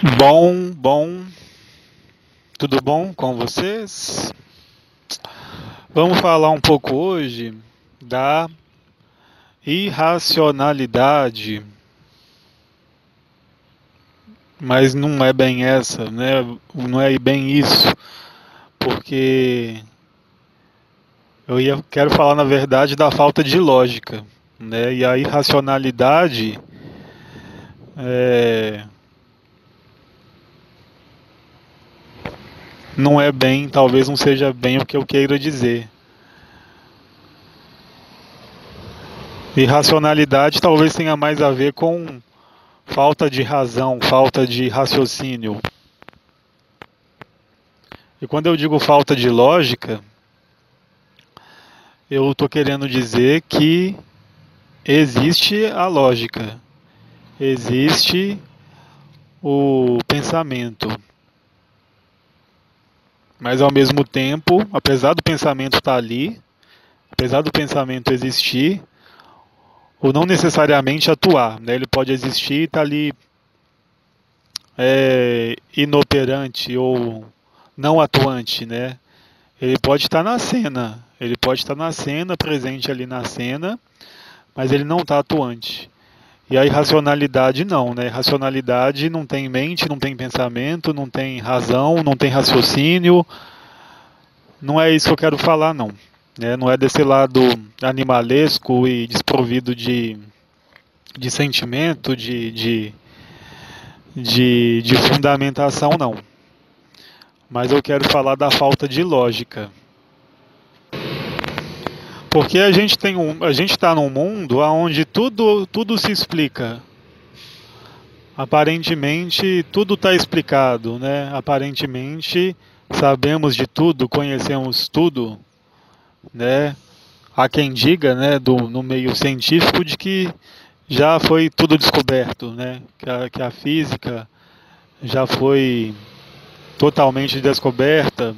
Bom, tudo bom com vocês? Vamos falar um pouco hoje da irracionalidade, mas não é bem essa, né? Não é bem isso, porque quero falar na verdade da falta de lógica, né? E a irracionalidade é, não é bem, talvez não seja bem o que eu queira dizer. Irracionalidade talvez tenha mais a ver com falta de razão, falta de raciocínio. E quando eu digo falta de lógica, eu estou querendo dizer que existe a lógica, existe o pensamento. Mas ao mesmo tempo, apesar do pensamento estar ali, apesar do pensamento existir, ou não necessariamente atuar, né? Ele pode existir e estar ali inoperante ou não atuante, né? Ele pode estar na cena, ele pode estar na cena, presente ali na cena, mas ele não está atuante. E a irracionalidade não, né? Irracionalidade não tem mente, não tem pensamento, não tem razão, não tem raciocínio. Não é isso que eu quero falar, não. Né? Não é desse lado animalesco e desprovido de sentimento, de fundamentação, não. Mas eu quero falar da falta de lógica. Porque a gente está num mundo onde tudo se explica. Aparentemente tudo está explicado, né? Aparentemente sabemos de tudo, conhecemos tudo, né? Há quem diga, né, no meio científico, de que já foi tudo descoberto, né? Que a física já foi totalmente descoberta.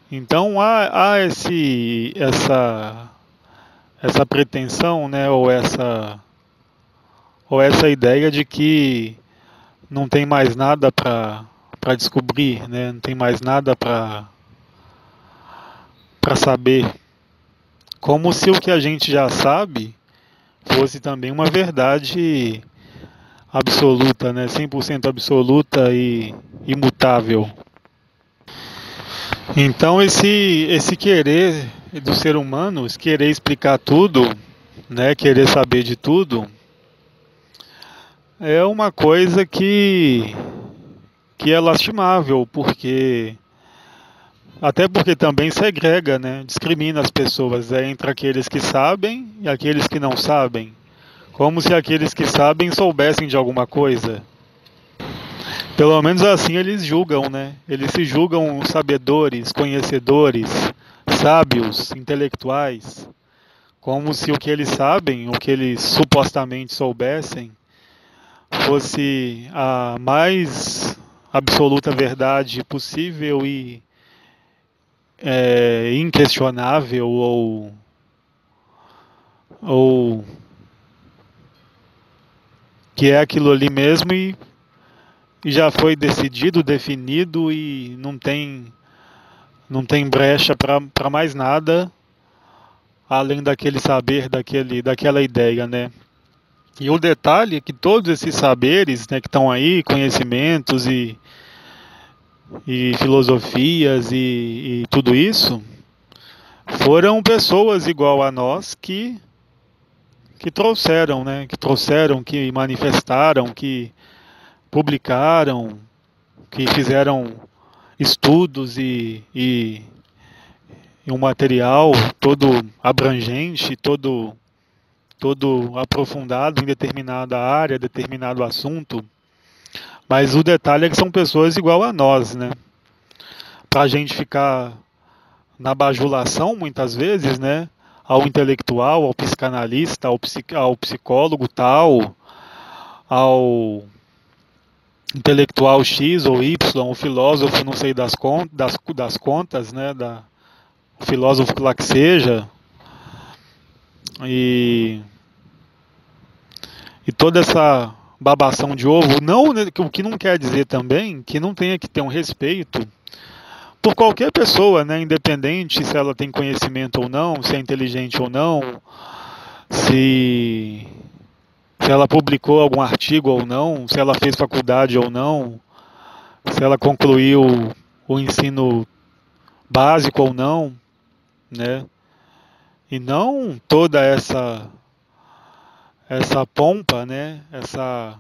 Então há essa pretensão, né, ou essa ideia de que não tem mais nada para descobrir, né? Não tem mais nada para saber. Como se o que a gente já sabe fosse também uma verdade absoluta, né? 100% absoluta e imutável. Então esse querer do ser humano, esse querer explicar tudo, né? Querer saber de tudo, é uma coisa que é lastimável, até porque também segrega, né? Discrimina as pessoas entre aqueles que sabem e aqueles que não sabem. Como se aqueles que sabem soubessem de alguma coisa. Pelo menos assim eles julgam, né? Eles se julgam sabedores, conhecedores, sábios, intelectuais. Como se o que eles sabem, o que eles supostamente soubessem, fosse a mais absoluta verdade possível e inquestionável ou que é aquilo ali mesmo e já foi decidido, definido e não tem brecha para mais nada além daquele saber, daquela ideia, né? E o detalhe é que todos esses saberes, né, que estão aí, conhecimentos e filosofias e tudo isso, foram pessoas igual a nós que trouxeram, né? Que trouxeram, que manifestaram, que publicaram, que fizeram estudos e um material todo abrangente, todo aprofundado em determinada área, determinado assunto. Mas o detalhe é que são pessoas igual a nós, né? Para a gente ficar na bajulação, muitas vezes, né? Ao intelectual, ao psicanalista, ao psicólogo tal, ao intelectual X ou Y, o filósofo não sei das contas, né? O filósofo lá que seja, e, e toda babação de ovo, não, né, o que não quer dizer também que não tenha que ter um respeito por qualquer pessoa, né, independente se ela tem conhecimento ou não, se é inteligente ou não, se, se ela publicou algum artigo ou não, se ela fez faculdade ou não, se ela concluiu o ensino básico ou não, né? E não toda essa pompa, né? Essa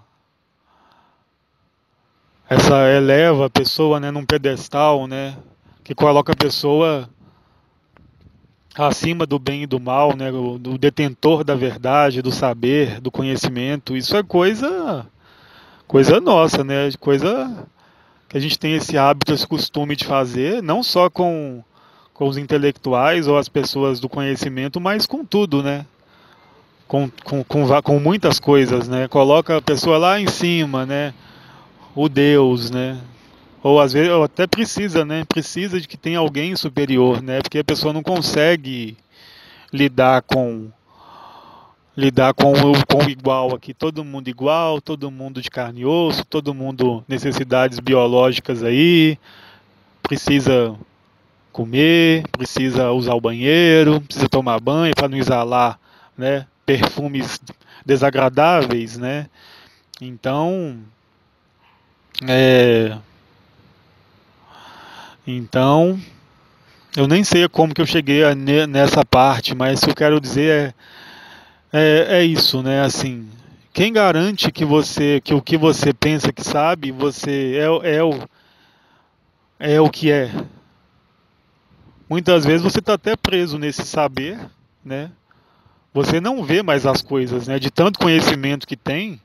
eleva a pessoa, né, num pedestal, né, que coloca a pessoa acima do bem e do mal, né, do detentor da verdade, do saber, do conhecimento. Isso é coisa nossa, né? Coisa que a gente tem esse hábito, esse costume de fazer, não só com os intelectuais ou as pessoas do conhecimento, mas com tudo, né? Com muitas coisas, né? Coloca a pessoa lá em cima, né? O Deus, né? Ou às vezes ou até precisa, né? Precisa de que tenha alguém superior, né? Porque a pessoa não consegue lidar com o igual aqui, todo mundo de carne e osso, todo mundo necessidades biológicas aí, precisa comer, precisa usar o banheiro, precisa tomar banho para não exalar, né, perfumes desagradáveis, né? Então, é, então eu nem sei como que eu cheguei nessa parte, mas o que eu quero dizer é isso, né? Assim, quem garante que o que você pensa que sabe, você é o que é? Muitas vezes você está até preso nesse saber, né? Você não vê mais as coisas, né? De tanto conhecimento que tem,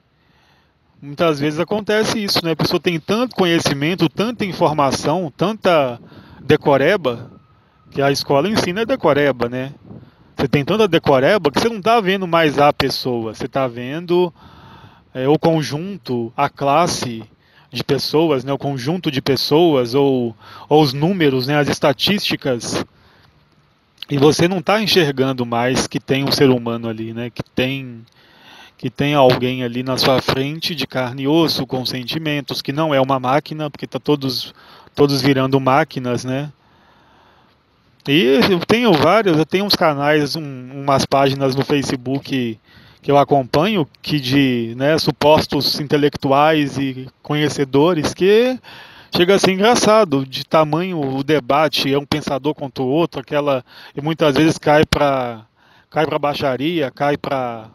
muitas vezes acontece isso, né? A pessoa tem tanto conhecimento, tanta informação, tanta decoreba, que a escola ensina decoreba, né? Você tem tanta decoreba que você não está vendo mais a pessoa, você está vendo o conjunto, a classe de pessoas, né? O conjunto de pessoas ou os números, né? As estatísticas. E você não está enxergando mais que tem um ser humano ali, né? Que tem alguém ali na sua frente de carne e osso, com sentimentos, que não é uma máquina, porque tá todos virando máquinas, né? E eu tenho uns canais, umas páginas no Facebook que eu acompanho, que de, né, supostos intelectuais e conhecedores, que chega a ser engraçado, de tamanho o debate, é um pensador contra o outro, e muitas vezes cai para baixaria, cai para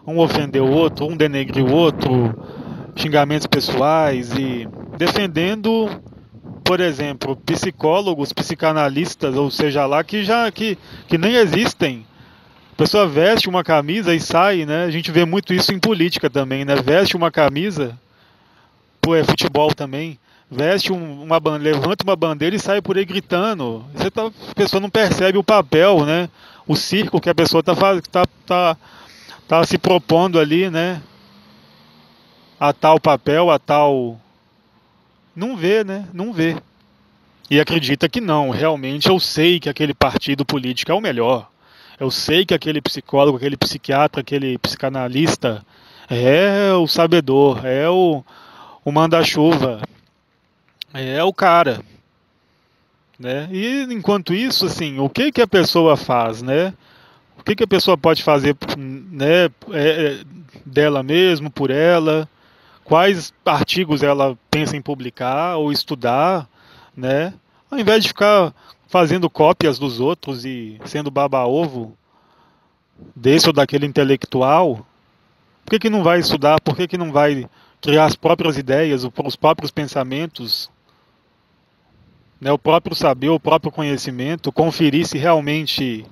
um ofender o outro, um denegrir o outro, xingamentos pessoais e defendendo, por exemplo, psicólogos, psicanalistas, ou seja lá, que nem existem. A pessoa veste uma camisa e sai, né? A gente vê muito isso em política também, né? Veste uma camisa, pô, é futebol também. Levanta uma bandeira e sai por aí gritando. A pessoa não percebe o papel, né? O circo que a pessoa tá se propondo ali, né? A tal papel, a tal. Não vê, né? Não vê. E acredita que não. Realmente eu sei que aquele partido político é o melhor. Eu sei que aquele psicólogo, aquele psiquiatra, aquele psicanalista é o sabedor, é o manda-chuva, é o cara, né? E enquanto isso, assim, o que que a pessoa faz, né? O que que a pessoa pode fazer, né, dela mesmo, por ela? Quais artigos ela pensa em publicar ou estudar, né? Ao invés de ficar fazendo cópias dos outros e sendo baba-ovo desse ou daquele intelectual, por que que não vai estudar? Por que que não vai criar as próprias ideias, os próprios pensamentos, né? O próprio saber, o próprio conhecimento, conferir se realmente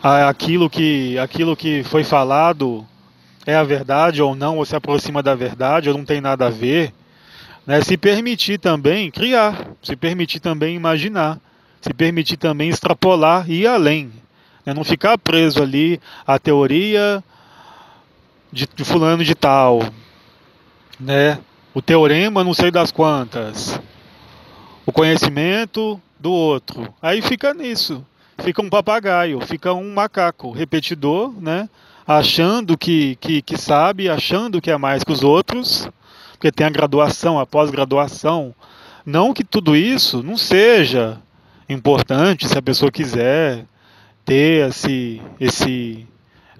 aquilo que foi falado é a verdade ou não, ou se aproxima da verdade, ou não tem nada a ver, né? Se permitir também criar, se permitir também imaginar, se permitir também extrapolar e ir além, né? Não ficar preso ali à teoria de fulano de tal, né? O teorema não sei das quantas, o conhecimento do outro. Aí fica nisso, fica um papagaio, fica um macaco repetidor, né? achando que sabe, achando que é mais que os outros, porque tem a graduação, a pós-graduação. Não que tudo isso não seja importante se a pessoa quiser ter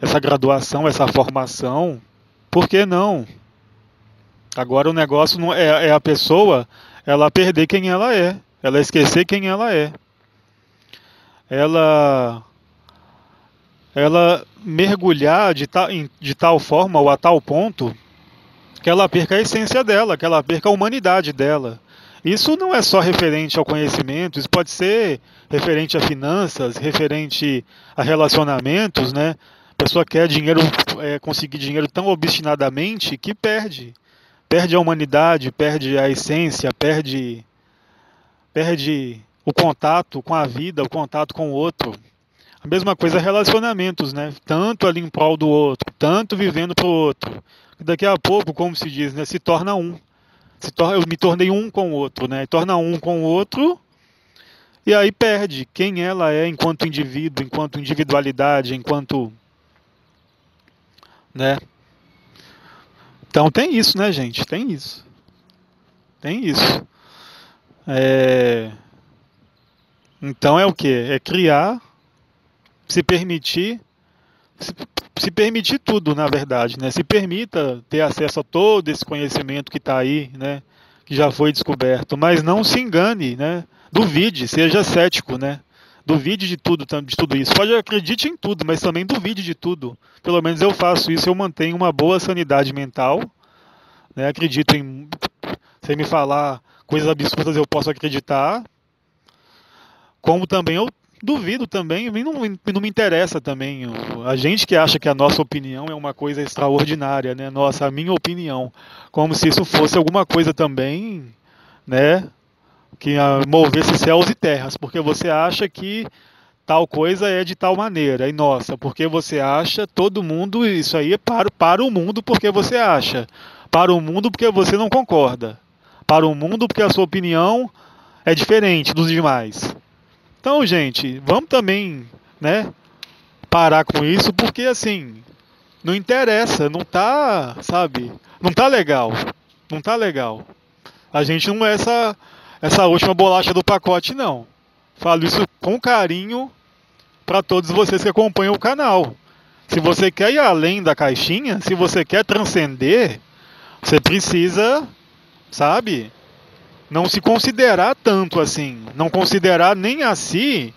essa graduação, essa formação, por que não? Agora o negócio não é a pessoa ela perder quem ela esquecer quem ela é, ela mergulhar de tal forma ou a tal ponto que ela perca a essência dela, que ela perca a humanidade dela. Isso não é só referente ao conhecimento, isso pode ser referente a finanças, referente a relacionamentos, né? A pessoa quer dinheiro, conseguir dinheiro tão obstinadamente que perde. Perde a humanidade, perde a essência, perde o contato com a vida, o contato com o outro. A mesma coisa relacionamentos, né? Tanto ali em prol do outro, tanto vivendo para o outro. Daqui a pouco, como se diz, né? Se torna um. Eu me tornei um com o outro, né? Torna um com o outro e aí perde quem ela é enquanto indivíduo, enquanto individualidade, enquanto, né? Então tem isso, né, gente? Tem isso. Tem isso. Então é o quê? É criar, se permitir, se permitir tudo, na verdade, né? Se permita ter acesso a todo esse conhecimento que está aí, né? Que já foi descoberto, mas não se engane, né? Duvide, seja cético, né? Duvide de tudo isso. Pode acredite em tudo, mas também duvide de tudo. Pelo menos eu faço isso, eu mantenho uma boa sanidade mental, né? Acredito em, sem me falar coisas absurdas, eu posso acreditar. Como também eu duvido também, não me interessa também. A gente que acha que a nossa opinião é uma coisa extraordinária, né? A minha opinião. Como se isso fosse alguma coisa também, né? Que movesse céus e terras, porque você acha que tal coisa é de tal maneira. E nossa, porque você acha, todo mundo, isso aí é para o mundo porque você acha. Para o mundo porque você não concorda. Para o mundo porque a sua opinião é diferente dos demais. Então, gente, vamos também, né, parar com isso, porque assim, não interessa, não tá, sabe, não tá legal, não tá legal. A gente não é essa última bolacha do pacote, não. Falo isso com carinho para todos vocês que acompanham o canal. Se você quer ir além da caixinha, se você quer transcender, você precisa, sabe, não se considerar tanto assim, não considerar nem a si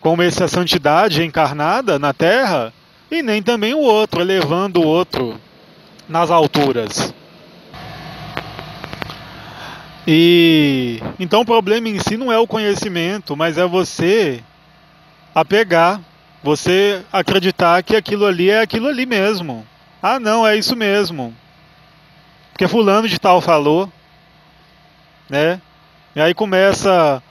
como essa santidade encarnada na Terra e nem também o outro, elevando o outro nas alturas. E então o problema em si não é o conhecimento, mas é você apegar, você acreditar que aquilo ali é aquilo ali mesmo. Ah, não, é isso mesmo. Porque fulano de tal falou, né? E aí começa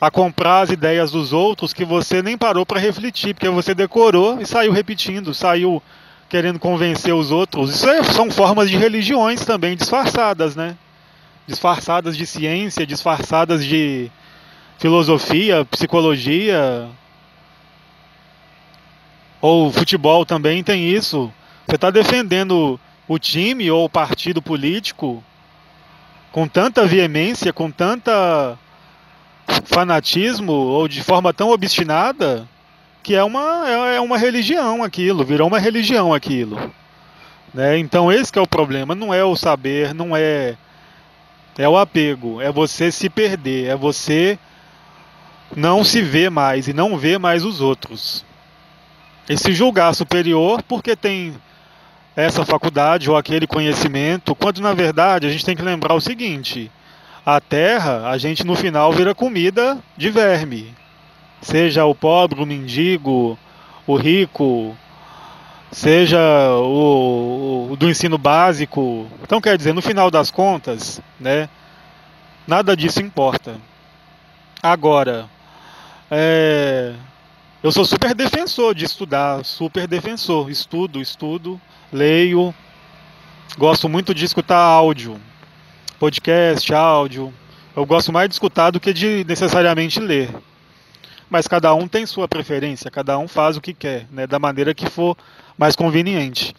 a comprar as ideias dos outros que você nem parou para refletir, porque você decorou e saiu repetindo, saiu querendo convencer os outros. São formas de religiões também disfarçadas, né? Disfarçadas de ciência, disfarçadas de filosofia, psicologia. Ou futebol também tem isso. Você está defendendo o time ou o partido político com tanta veemência, com tanta fanatismo ou de forma tão obstinada que é uma religião aquilo, virou uma religião aquilo, né? Então esse que é o problema, não é o saber, não é o apego, é você se perder, é você não se ver mais e não ver mais os outros. E se julgar superior porque tem essa faculdade ou aquele conhecimento, quando na verdade a gente tem que lembrar o seguinte: a terra, a gente no final vira comida de verme. Seja o pobre, o mendigo, o rico, seja o do ensino básico. Então quer dizer, no final das contas, né, nada disso importa. Agora, eu sou super defensor de estudar, super defensor. Estudo, leio. Gosto muito de escutar áudio, podcast, áudio. Eu gosto mais de escutar do que de necessariamente ler. mas cada um tem sua preferência, cada um faz o que quer, né, da maneira que for mais conveniente.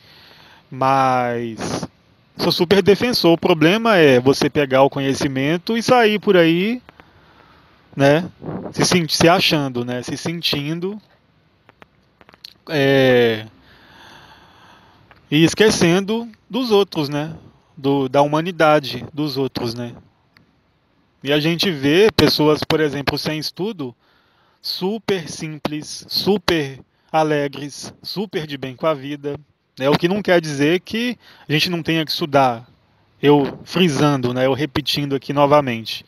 Mas sou super defensor. O problema é você pegar o conhecimento e sair por aí, né, se achando, né, se sentindo, é, e esquecendo dos outros, né, da humanidade dos outros, né. E a gente vê pessoas, por exemplo, sem estudo, super simples, super alegres, super de bem com a vida, né? O que não quer dizer que a gente não tenha que estudar. Eu frisando, né? Eu repetindo aqui novamente,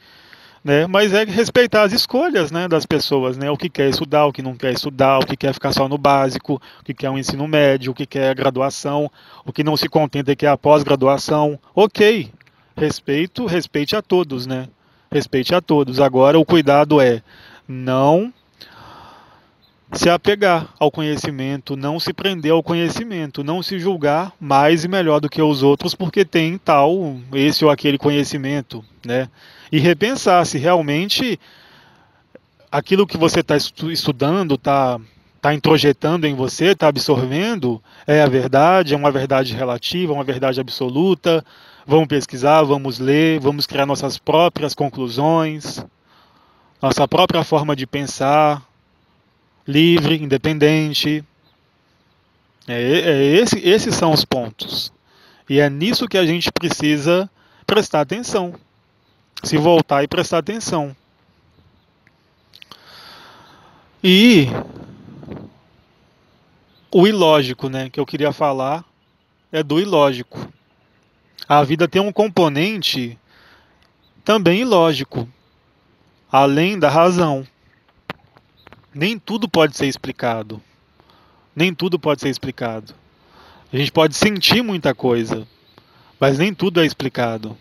né? Mas é respeitar as escolhas, né, das pessoas, né? O que quer estudar, o que não quer estudar, o que quer ficar só no básico, o que quer um ensino médio, o que quer graduação, o que não se contenta que é a pós-graduação. Ok, respeite a todos, né? Respeite a todos. Agora o cuidado é não se apegar ao conhecimento, não se prender ao conhecimento, não se julgar mais e melhor do que os outros porque tem tal, esse ou aquele conhecimento, né? E repensar se realmente aquilo que você está estudando, está introjetando em você, está absorvendo, é a verdade, é uma verdade relativa, uma verdade absoluta. Vamos pesquisar, vamos ler, vamos criar nossas próprias conclusões, nossa própria forma de pensar, livre, independente. Esses são os pontos. E é nisso que a gente precisa prestar atenção. Se voltar e prestar atenção. E o ilógico, né, que eu queria falar é do ilógico. A vida tem um componente também ilógico, além da razão. Nem tudo pode ser explicado. Nem tudo pode ser explicado. A gente pode sentir muita coisa, mas nem tudo é explicado.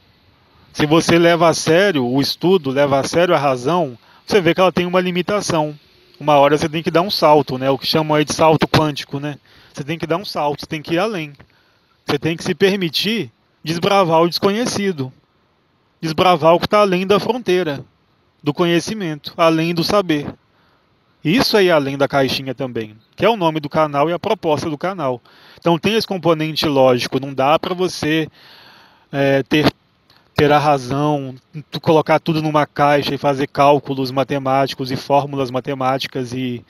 Se você leva a sério o estudo, leva a sério a razão, você vê que ela tem uma limitação. Uma hora você tem que dar um salto, né? O que chamam aí de salto quântico, né? Você tem que dar um salto, você tem que ir além. Você tem que se permitir desbravar o desconhecido. Desbravar o que está além da fronteira do conhecimento, além do saber. Isso aí é além da caixinha também, que é o nome do canal e a proposta do canal. Então tem esse componente lógico, não dá para você ter a razão, colocar tudo numa caixa e fazer cálculos matemáticos e fórmulas matemáticas e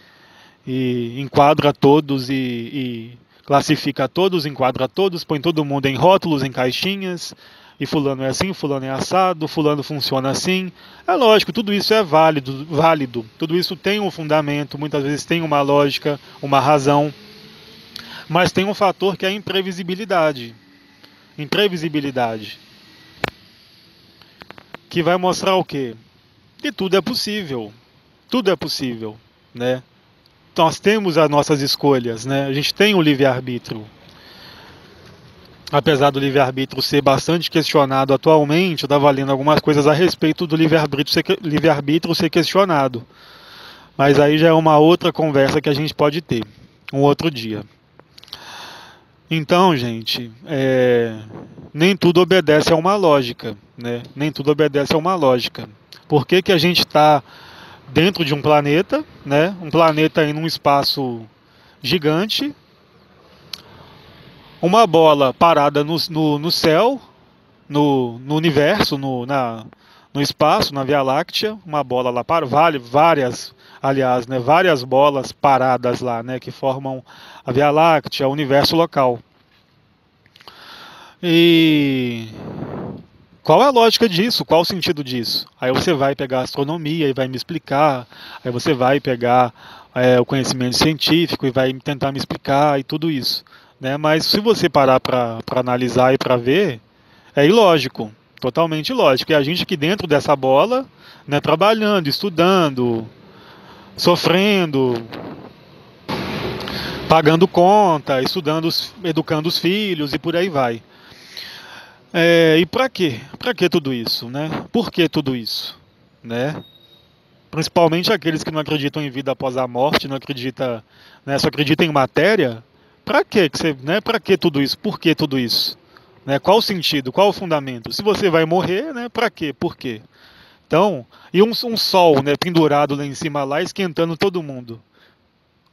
enquadra todos e classifica todos, enquadra todos, põe todo mundo em rótulos, em caixinhas, e fulano é assim, fulano é assado, fulano funciona assim. É lógico, tudo isso é válido, tudo isso tem um fundamento, muitas vezes tem uma lógica, uma razão, mas tem um fator que é a imprevisibilidade. Imprevisibilidade. Que vai mostrar o quê? Que tudo é possível. Tudo é possível, né? Nós temos as nossas escolhas, né? A gente tem o livre-arbítrio. Apesar do livre-arbítrio ser bastante questionado atualmente, eu estava lendo algumas coisas a respeito do livre-arbítrio ser questionado. Mas aí já é uma outra conversa que a gente pode ter, um outro dia. Então, gente, nem tudo obedece a uma lógica, né? Nem tudo obedece a uma lógica. Por que que a gente está dentro de um planeta, né? Um planeta em um espaço gigante, uma bola parada no céu, no universo, no espaço, na Via Láctea, uma bola lá para várias, aliás, né, várias bolas paradas lá, né, que formam a Via Láctea, o universo local. E qual é a lógica disso? Qual o sentido disso? Aí você vai pegar a astronomia e vai me explicar, aí você vai pegar o conhecimento científico e vai tentar me explicar e tudo isso, né? Mas se você parar para analisar e para ver, é ilógico, totalmente ilógico. E a gente aqui dentro dessa bola, né, trabalhando, estudando, sofrendo, pagando conta, estudando, educando os filhos e por aí vai. E para quê? Para que tudo isso, né? Por que tudo isso, né? Principalmente aqueles que não acreditam em vida após a morte, não acredita, né, só acreditam em matéria. Para que você, né? Para que tudo isso? Por que tudo isso? Né? Qual o sentido? Qual o fundamento? Se você vai morrer, né? Para quê? Por quê? Então, e um sol, né, pendurado lá em cima, lá, esquentando todo mundo.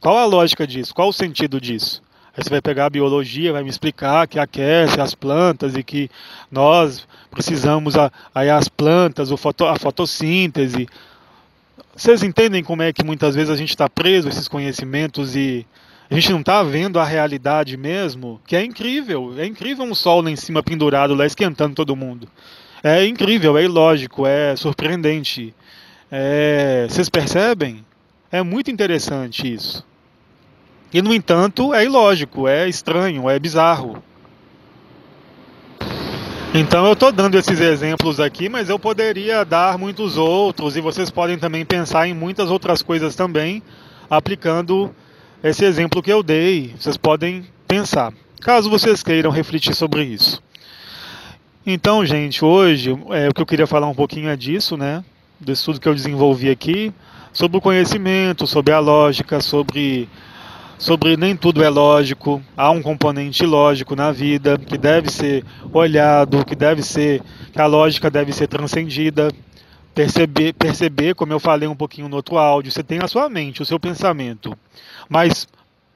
Qual a lógica disso? Qual o sentido disso? Aí você vai pegar a biologia, vai me explicar que aquece as plantas e que nós precisamos aí as plantas, a fotossíntese. Vocês entendem como é que muitas vezes a gente está preso a esses conhecimentos e a gente não está vendo a realidade mesmo? Que é incrível um sol lá em cima pendurado, lá esquentando todo mundo. É incrível, é ilógico, é surpreendente. Vocês percebem? É muito interessante isso. E, no entanto, é ilógico, é estranho, é bizarro. Então eu estou dando esses exemplos aqui, mas eu poderia dar muitos outros, e vocês podem também pensar em muitas outras coisas também, aplicando esse exemplo que eu dei. Vocês podem pensar, caso vocês queiram refletir sobre isso. Então, gente, hoje o que eu queria falar um pouquinho é disso, né? Do estudo que eu desenvolvi aqui, sobre o conhecimento, sobre a lógica, sobre nem tudo é lógico, há um componente lógico na vida que deve ser olhado, que a lógica deve ser transcendida, perceber, como eu falei um pouquinho no outro áudio, você tem a sua mente, o seu pensamento, mas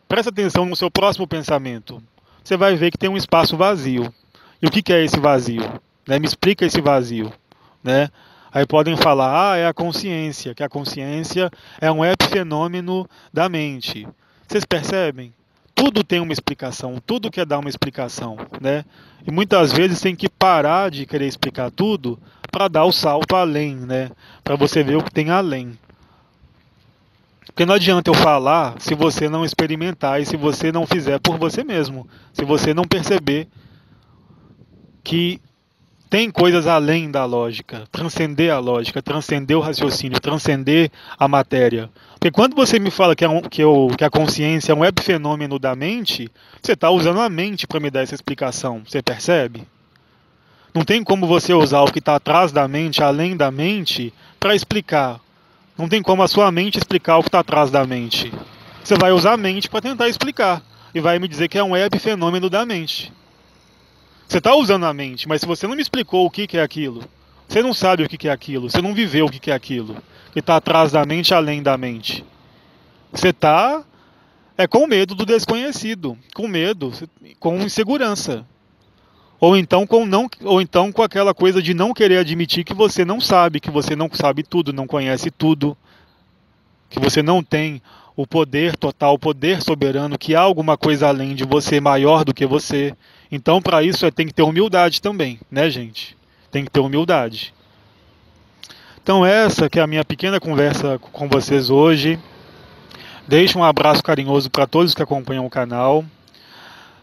presta atenção no seu próximo pensamento, você vai ver que tem um espaço vazio. E o que é esse vazio? Né? Me explica esse vazio, né? Aí podem falar, é a consciência, que a consciência é um epifenômeno da mente. Vocês percebem? Tudo tem uma explicação, tudo quer dar uma explicação, né? E muitas vezes tem que parar de querer explicar tudo para dar o salto além, né? Para você ver o que tem além. Porque não adianta eu falar se você não experimentar e se você não fizer por você mesmo, se você não perceber que tem coisas além da lógica, transcender a lógica, transcender o raciocínio, transcender a matéria. Porque quando você me fala que a consciência é um epifenômeno da mente, você está usando a mente para me dar essa explicação. Você percebe? Não tem como você usar o que está atrás da mente, além da mente, para explicar. Não tem como a sua mente explicar o que está atrás da mente. Você vai usar a mente para tentar explicar. E vai me dizer que é um epifenômeno da mente. Você está usando a mente, mas se você não me explicou o que é aquilo, você não sabe o que é aquilo, você não viveu o que é aquilo, que está atrás da mente, além da mente. Você está com medo do desconhecido, com medo, com insegurança. Ou então com aquela coisa de não querer admitir que você não sabe tudo, não conhece tudo, que você não tem o poder total, o poder soberano, que há alguma coisa além de você, maior do que você. Então, para isso, tem que ter humildade também, né, gente? Tem que ter humildade. Então, essa que é a minha pequena conversa com vocês hoje. Deixo um abraço carinhoso para todos que acompanham o canal.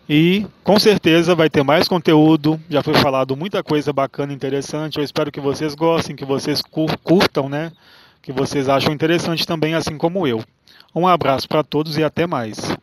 E, com certeza, vai ter mais conteúdo. Já foi falado muita coisa bacana e interessante. Eu espero que vocês gostem, que vocês curtam, né? Que vocês acham interessante também, assim como eu. Um abraço para todos e até mais.